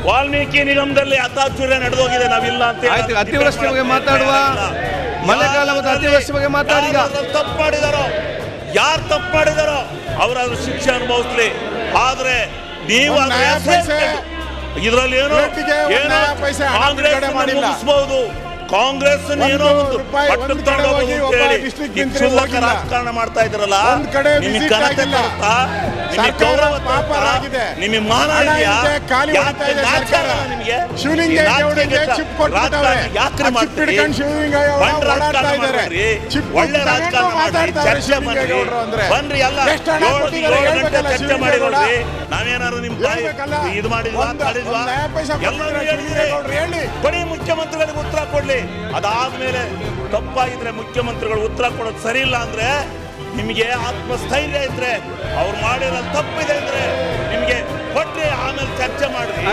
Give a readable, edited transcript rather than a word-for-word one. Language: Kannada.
ವಾಲ್ಮೀಕಿ ನಿಗಮದಲ್ಲಿ ಅತಾಚುರ್ಯ ನಡೆದೋಗಿದೆ, ನಾವಿಲ್ಲ ಅಂತ ಆಯ್ತು. ಅತಿವೃಷ್ಟಿ ಬಗ್ಗೆ ಮಾತಾಡುವ, ಮಳೆಗಾಲ ಮತ್ತು ಅತಿವೃಷ್ಟಿ ಬಗ್ಗೆ ಮಾತಾಡಿ. ತಪ್ಪು ಮಾಡಿದಾರೋ, ಯಾರು ತಪ್ಪು ಮಾಡಿದಾರೋ ಅವರಾದ್ರೂ ಶಿಕ್ಷೆ ಅನುಭವಿಸ್ಲಿ. ಆದ್ರೆ ನೀವು ಇದರಲ್ಲಿ ಏನೋ ಕಾಂಗ್ರೆಸ್ ಮುಗಿಸಬಹುದು, ಕಾಂಗ್ರೆಸ್ ಏನೋ ಒಂದು ಪಟ್ಟಕ್ಕೆ ತಗೊಂಡೋಗೋದು ಕ್ಷುಲ್ಲಕ ರಾಜಕಾರಣ ಮಾಡ್ತಾ ಇದ್ರಲ್ಲ. ನಿಮಗೆ ಘನತೆ ತರುತ್ತಾ, ನಿಮಗೆ ಗೌರವ ತರುತ್ತಾ, ನಿಮಗೆ ಮಾನ ಇದೆಯಾ? ನಿಮಗೆ ಯಾಕ್ರೆ ಮಾಡ್ತೀರಿ? ಬಂದ್ ರಾಜಕಾರಣ ಮಾಡ್ರಿ, ಒಳ್ಳೆ ರಾಜಕಾರಣ ಮಾಡ್ರಿ, ಚರ್ಚೆ ಮಾಡ್ರಿ, ಬನ್ರಿ ಎಲ್ಲ 7 ಗಂಟೆ ಚರ್ಚೆ ಮಾಡಿ ನೋಡ್ರಿ. ನಾವೇನಾದ್ರು ನಿಮ್ ಬಾಯಿ ಇದು ಮಾಡಿದ್ವಾ ತಡೆದ್ವಾ? ಎಲ್ಲರೂ ಹೇಳಿದ್ರಿ ಬರೀ ಮುಖ್ಯಮಂತ್ರಿಗಳಿಗೆ ಉತ್ತರ ಕೊಡ್ಲಿ. ಅದಾದ್ಮೇಲೆ ತಪ್ಪಾಗಿದ್ರೆ ಮುಖ್ಯಮಂತ್ರಿಗಳು ಉತ್ತರ ಕೊಡೋದು ಸರಿ ಇಲ್ಲ ಅಂದ್ರೆ, ನಿಮಗೆ ಆತ್ಮಸ್ಥೈರ್ಯ ಇದ್ರೆ, ಅವ್ರು ಮಾಡಿರೋ ತಪ್ಪಿದೆ ಅಂದ್ರೆ ನಿಮಗೆ ಕೊಟ್ರಿ, ಆಮೇಲೆ ಚರ್ಚೆ ಮಾಡ್ರಿ.